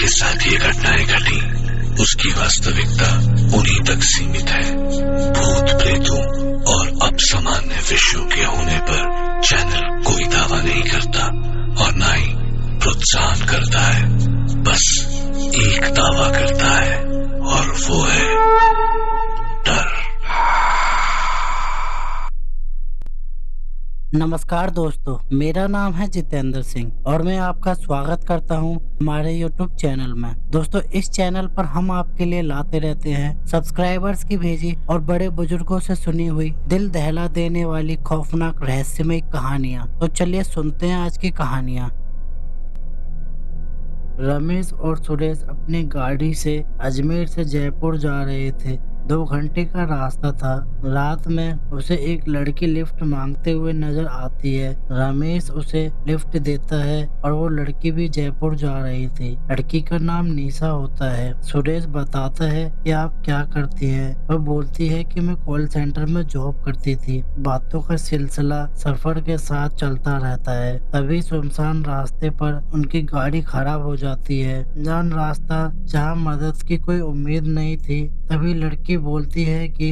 जिसके साथ ये घटनाएं घटी उसकी वास्तविकता उन्हीं तक सीमित है। भूत प्रेतों और अपसामान्य विषयों के होने पर चैनल कोई दावा नहीं करता और ना ही प्रोत्साहन करता है, बस एक दावा करता है और वो है डर। नमस्कार दोस्तों, मेरा नाम है जितेंद्र सिंह और मैं आपका स्वागत करता हूं हमारे YouTube चैनल में। दोस्तों, इस चैनल पर हम आपके लिए लाते रहते हैं सब्सक्राइबर्स की भेजी और बड़े बुजुर्गों से सुनी हुई दिल दहला देने वाली खौफनाक रहस्यमय कहानियां। तो चलिए सुनते हैं आज की कहानियां। रमेश और सुरेश अपनी गाड़ी से अजमेर से जयपुर जा रहे थे। 2 घंटे का रास्ता था। रात में उसे एक लड़की लिफ्ट मांगते हुए नजर आती है। रमेश उसे लिफ्ट देता है और वो लड़की भी जयपुर जा रही थी। लड़की का नाम निशा होता है। सुरेश बताता है कि आप क्या करती हैं। वह बोलती है कि मैं कॉल सेंटर में जॉब करती थी। बातों का सिलसिला सफर के साथ चलता रहता है। तभी सुनसान रास्ते पर उनकी गाड़ी खराब हो जाती है। जान रास्ता जहाँ मदद की कोई उम्मीद नहीं थी। तभी लड़की बोलती है कि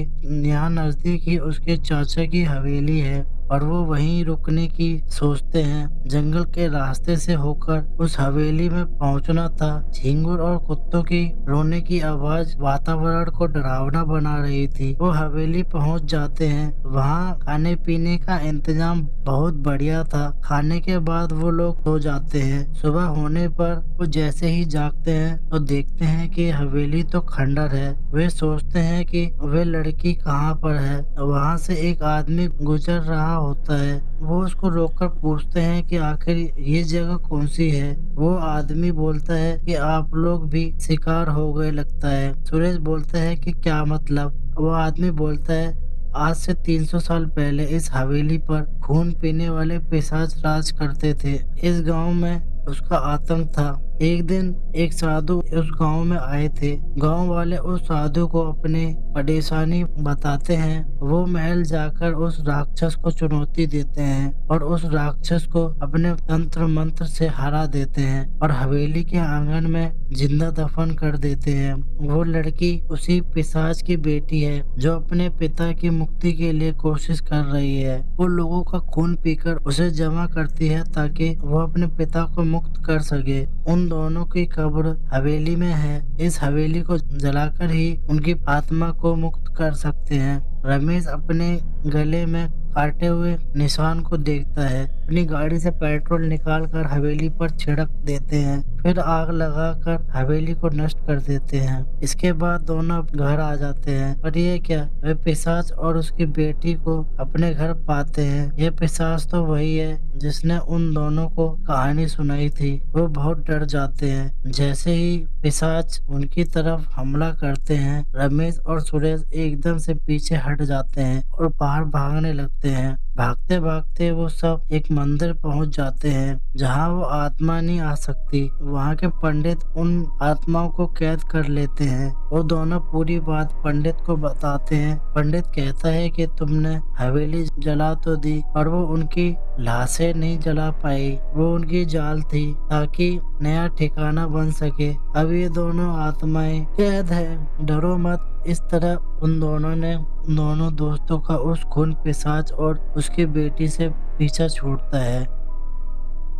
यहाँ नजदीक ही उसके चाचा की हवेली है और वो वहीं रुकने की सोचते हैं। जंगल के रास्ते से होकर उस हवेली में पहुंचना था। झिंगुर और कुत्तों की रोने की आवाज वातावरण को डरावना बना रही थी। वो हवेली पहुंच जाते हैं। वहां खाने पीने का इंतजाम बहुत बढ़िया था। खाने के बाद वो लोग सो जाते हैं। सुबह होने पर वो जैसे ही जागते हैं तो देखते हैं कि हवेली तो खंडर है। वे सोचते हैं कि वे लड़की कहाँ पर है। वहाँ से एक आदमी गुजर रहा होता है। वो उसको रोककर पूछते हैं कि आखिर ये जगह कौन सी है। वो आदमी बोलता है कि आप लोग भी शिकार हो गए लगता है। सुरेश बोलता है कि क्या मतलब। वो आदमी बोलता है आज से 300 साल पहले इस हवेली पर खून पीने वाले पिशाच राज करते थे। इस गांव में उसका आतंक था। एक दिन एक साधु उस गांव में आए थे। गांव वाले उस साधु को अपने परेशानी बताते हैं। वो महल जाकर उस राक्षस को चुनौती देते हैं और उस राक्षस को अपने तंत्र मंत्र से हरा देते हैं और हवेली के आंगन में जिंदा दफन कर देते हैं। वो लड़की उसी पिशाच की बेटी है जो अपने पिता की मुक्ति के लिए कोशिश कर रही है। वो लोगों का खून पीकर उसे जमा करती है ताकि वो अपने पिता को मुक्त कर सके। उन दोनों की कब्र हवेली में है। इस हवेली को जलाकर ही उनकी आत्मा को मुक्त कर सकते हैं। रमेश अपने गले में काटे हुए निशान को देखता है। अपनी गाड़ी से पेट्रोल निकालकर हवेली पर छिड़क देते हैं, फिर आग लगाकर हवेली को नष्ट कर देते हैं। इसके बाद दोनों घर आ जाते हैं। पर ये क्या, वे पिशाच और उसकी बेटी को अपने घर पाते हैं। ये पिशाच तो वही है जिसने उन दोनों को कहानी सुनाई थी। वो बहुत डर जाते हैं। जैसे ही पिशाच उनकी तरफ हमला करते हैं, रमेश और सुरेश एकदम से पीछे हट जाते हैं और बाहर भागने लगते हैं। भागते भागते वो सब एक मंदिर पहुंच जाते हैं जहां वो आत्मा नहीं आ सकती। वहां के पंडित उन आत्माओं को कैद कर लेते हैं। वो दोनों पूरी बात पंडित को बताते हैं। पंडित कहता है कि तुमने हवेली जला तो दी पर वो उनकी लाशें नहीं जला पाई। वो उनकी जाल थी ताकि नया ठिकाना बन सके। अब ये दोनों आत्माएं कैद है। डरो मत। इस तरह उन दोनों दोस्तों का उस खून पिशाच और उसकी बेटी से पीछा छूटता है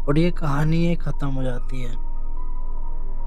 और ये कहानी ये खत्म हो जाती है।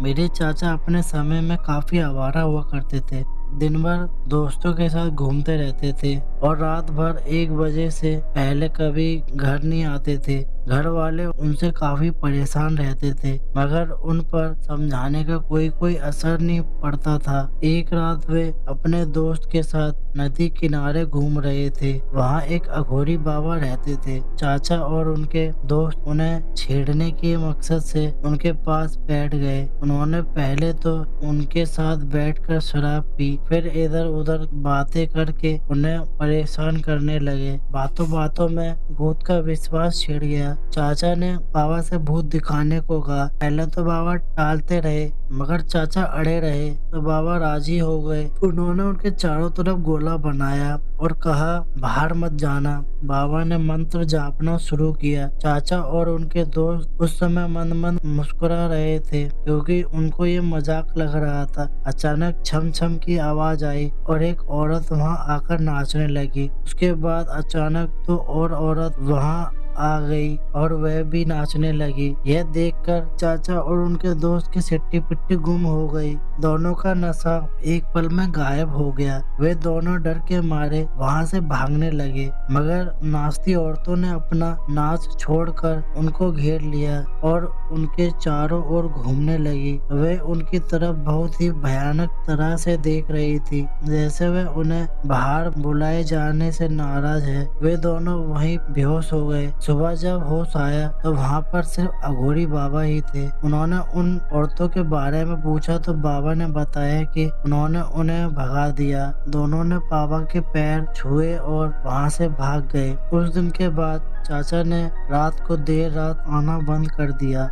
मेरे चाचा अपने समय में काफी आवारा हुआ करते थे। दिन भर दोस्तों के साथ घूमते रहते थे और रात भर 1 बजे से पहले कभी घर नहीं आते थे। घर वाले उनसे काफी परेशान रहते थे मगर उन पर समझाने का कोई असर नहीं पड़ता था। एक रात वे अपने दोस्त के साथ नदी किनारे घूम रहे थे। वहाँ एक अघोरी बाबा रहते थे। चाचा और उनके दोस्त उन्हें छेड़ने के मकसद से उनके पास बैठ गए। उन्होंने पहले तो उनके साथ बैठकर शराब पी, फिर इधर उधर बातें करके उन्हें परेशान करने लगे। बातों बातों में भूत का विश्वास छिड़ गया। दिया। चाचा ने बाबा से भूत दिखाने को कहा। पहले तो बाबा टालते रहे, मगर चाचा अड़े रहे तो बाबा राजी हो गए। उन्होंने उनके चारों तरफ गोला बनाया और कहा, बाहर मत जाना। बाबा ने मंत्र जापना शुरू किया। चाचा और उनके दोस्त उस समय मन मन मुस्कुरा रहे थे, क्योंकि उनको ये मजाक लग रहा था। अचानक छम छम की आवाज आई और एक औरत वहां आकर नाचने लगी। उसके बाद अचानक दो और औरत वहां आ गई और वह भी नाचने लगी। यह देखकर चाचा और उनके दोस्त की सिट्टी पिट्टी गुम हो गई। दोनों का नशा एक पल में गायब हो गया। वे दोनों डर के मारे वहां से भागने लगे, मगर नाचती औरतों ने अपना नाच छोड़कर उनको घेर लिया और उनके चारों ओर घूमने लगी। वे उनकी तरफ बहुत ही भयानक तरह से देख रही थी, जैसे वे उन्हें बाहर बुलाए जाने से नाराज है। वे दोनों वहीं बेहोश हो गए। सुबह जब होश आया तो वहाँ पर सिर्फ अघोरी बाबा ही थे। उन्होंने उन औरतों के बारे में पूछा तो बाबा ने बताया कि उन्होंने उन्हें भगा दिया। दोनों ने बाबा के पैर छुए और वहाँ से भाग गए। उस दिन के बाद चाचा ने रात को देर रात आना बंद कर दिया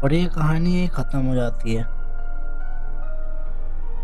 और ये कहानी यही खत्म हो जाती है।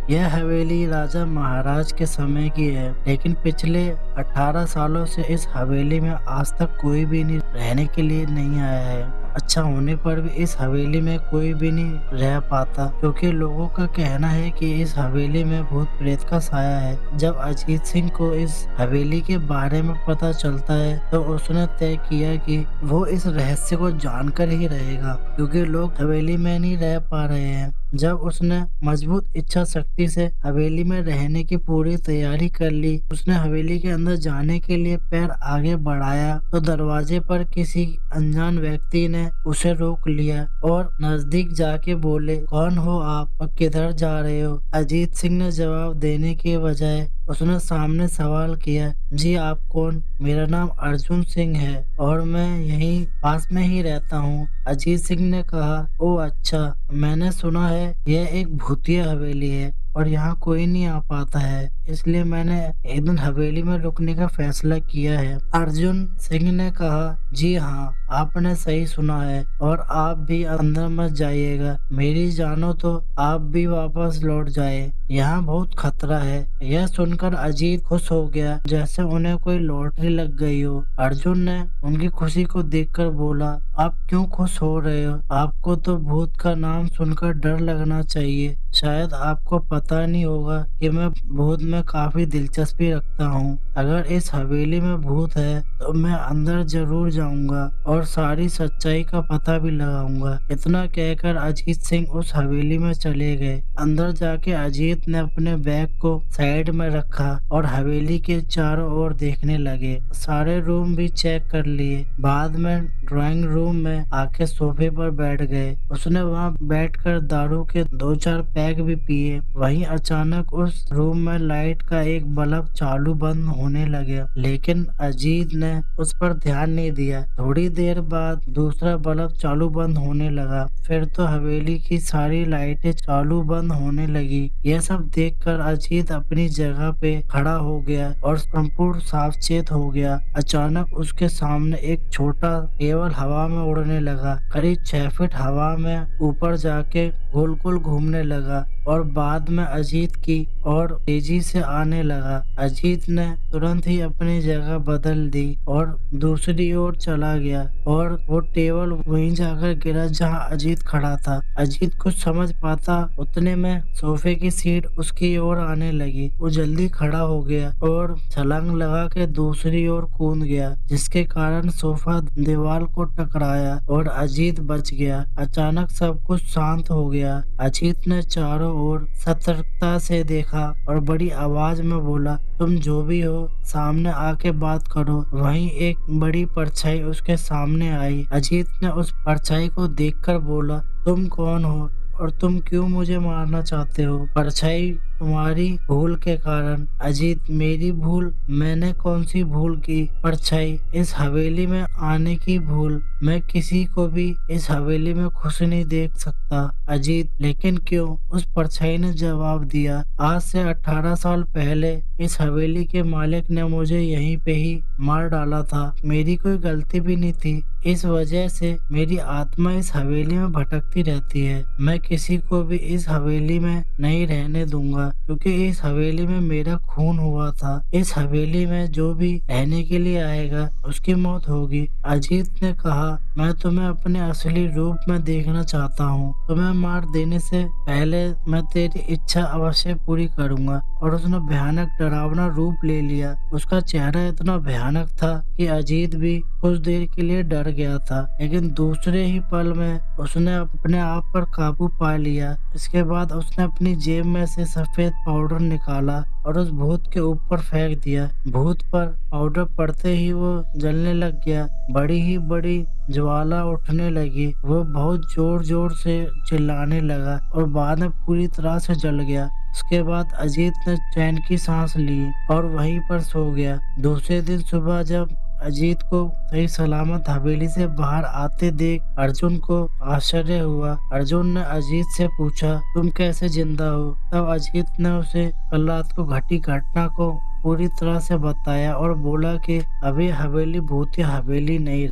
यह हवेली राजा महाराज के समय की है, लेकिन पिछले 18 सालों से इस हवेली में आज तक कोई भी नहीं रहने के लिए नहीं आया है। अच्छा होने पर भी इस हवेली में कोई भी नहीं रह पाता, क्योंकि लोगों का कहना है कि इस हवेली में भूत प्रेत का साया है। जब अजीत सिंह को इस हवेली के बारे में पता चलता है तो उसने तय किया कि वो इस रहस्य को जानकर ही रहेगा, क्योंकि लोग हवेली में नहीं रह पा रहे हैं। जब उसने मजबूत इच्छा शक्ति से हवेली में रहने की पूरी तैयारी कर ली, उसने हवेली के अंदर जाने के लिए पैर आगे बढ़ाया तो दरवाजे पर किसी अनजान व्यक्ति ने उसे रोक लिया और नजदीक जाके बोले, कौन हो आप और किधर जा रहे हो? अजीत सिंह ने जवाब देने के बजाय उसने सामने सवाल किया, जी आप कौन? मेरा नाम अर्जुन सिंह है और मैं यहीं पास में ही रहता हूँ। अजीत सिंह ने कहा, ओ अच्छा, मैंने सुना है यह एक भूतिया हवेली है और यहाँ कोई नहीं आ पाता है, इसलिए मैंने एक दिन हवेली में रुकने का फैसला किया है। अर्जुन सिंह ने कहा, जी हाँ, आपने सही सुना है और आप भी अंदर मत जाइएगा। मेरी जानो तो आप भी वापस लौट जाए, यहाँ बहुत खतरा है। यह सुनकर अजीत खुश हो गया, जैसे उन्हें कोई लॉटरी लग गई हो। अर्जुन ने उनकी खुशी को देखकर बोला, आप क्यों खुश हो रहे हो? आपको तो भूत का नाम सुनकर डर लगना चाहिए। शायद आपको पता नहीं होगा कि मैं भूत में काफी दिलचस्पी रखता हूँ। अगर इस हवेली में भूत है तो मैं अंदर जरूर जाऊंगा और सारी सच्चाई का पता भी लगाऊंगा। इतना कहकर अजीत सिंह उस हवेली में चले गए। अंदर जाके अजीत ने अपने बैग को साइड में रखा और हवेली के चारों ओर देखने लगे। सारे रूम भी चेक कर लिए। बाद में ड्राइंग रूम में आके सोफे पर बैठ गए। उसने वहां बैठकर दारू के 2-4 पैक भी पिए। वहीं अचानक उस रूम में लाइट का एक बल्ब चालू बंद होने लगा, लेकिन अजीत ने उस पर ध्यान नहीं दिया। थोड़ी देर बाद दूसरा बल्ब चालू बंद होने लगा, फिर तो हवेली की सारी लाइटें चालू बंद होने लगी। यह सब देखकर अजीत अपनी जगह पे खड़ा हो गया और संपूर्ण सावचेत हो गया। अचानक उसके सामने एक छोटा टेबल हवा में उड़ने लगा। करीब 6 फीट हवा में ऊपर जाके गोल गोल घूमने लगा और बाद में अजीत की और तेजी से आने लगा। अजीत ने तुरंत ही अपनी जगह बदल दी और दूसरी ओर चला गया और वो टेबल वहीं जाकर गिरा जहां अजीत खड़ा था। अजीत कुछ समझ पाता उतने में सोफे की सीट उसकी ओर आने लगी। वो जल्दी खड़ा हो गया और छलांग लगा के दूसरी ओर कूद गया, जिसके कारण सोफा दीवार को टकराया और अजीत बच गया। अचानक सब कुछ शांत हो गया। अजीत ने चारों ओर सतर्कता से देखा और बड़ी आवाज में बोला, तुम जो भी हो सामने आके बात करो। वहीं एक बड़ी परछाई उसके सामने आई। अजीत ने उस परछाई को देखकर बोला, तुम कौन हो और तुम क्यों मुझे मारना चाहते हो? परछाई तुम्हारी भूल के कारण। अजीत, मेरी भूल? मैंने कौन सी भूल की? परछाई, इस हवेली में आने की भूल। मैं किसी को भी इस हवेली में खुश नहीं देख सकता। अजीत, लेकिन क्यों? उस परछाई ने जवाब दिया, आज से 18 साल पहले इस हवेली के मालिक ने मुझे यहीं पे ही मार डाला था। मेरी कोई गलती भी नहीं थी। इस वजह से मेरी आत्मा इस हवेली में भटकती रहती है। मैं किसी को भी इस हवेली में नहीं रहने दूंगा, क्योंकि इस हवेली में मेरा खून हुआ था। इस हवेली में जो भी रहने के लिए आएगा उसकी मौत होगी। अजीत ने कहा, मैं तुम्हें अपने असली रूप में देखना चाहता हूँ। तुम्हें मार देने से पहले मैं तेरी इच्छा अवश्य पूरी करूंगा। और उसने भयानक डरावना रूप ले लिया। उसका चेहरा इतना भयानक था कि अजीत भी कुछ देर के लिए डर गया था, लेकिन दूसरे ही पल में उसने अपने आप पर काबू पा लिया। इसके बाद उसने अपनी जेब में से सफेद पाउडर निकाला और उस भूत के ऊपर फेंक दिया। भूत पर पाउडर पड़ते ही वो जलने लग गया। बड़ी ही बड़ी ज्वाला उठने लगी। वो बहुत जोर जोर से चिल्लाने लगा और बाद में पूरी तरह से जल गया। उसके बाद अजीत ने चैन की सांस ली और वहीं पर सो गया। दूसरे दिन सुबह जब अजीत को सही सलामत हवेली से बाहर आते देख अर्जुन को आश्चर्य हुआ। अर्जुन ने अजीत से पूछा, तुम कैसे जिंदा हो? तब अजीत ने उसे कल रात को घटी घटना को पूरी तरह से बताया और बोला कि अभी हवेली भूतिया हवेली नहीं।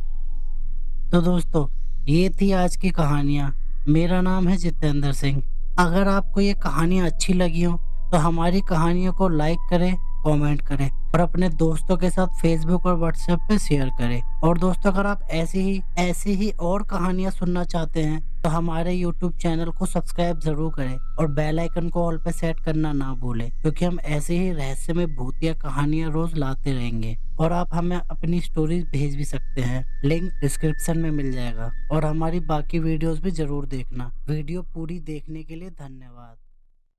तो दोस्तों, ये थी आज की कहानियाँ। मेरा नाम है जितेंद्र सिंह। अगर आपको ये कहानियाँ अच्छी लगी हो तो हमारी कहानियों को लाइक करें, कमेंट करें और अपने दोस्तों के साथ फेसबुक और व्हाट्सएप पे शेयर करें। और दोस्तों, अगर आप ऐसी ही और कहानियाँ सुनना चाहते हैं तो हमारे यूट्यूब चैनल को सब्सक्राइब जरूर करें और बेल आइकन को ऑल पे सेट करना ना भूलें, क्योंकि हम ऐसे ही रहस्यमय भूतिया कहानियाँ रोज लाते रहेंगे। और आप हमें अपनी स्टोरीज भेज भी सकते हैं, लिंक डिस्क्रिप्शन में मिल जाएगा। और हमारी बाकी वीडियोस भी जरूर देखना। वीडियो पूरी देखने के लिए धन्यवाद।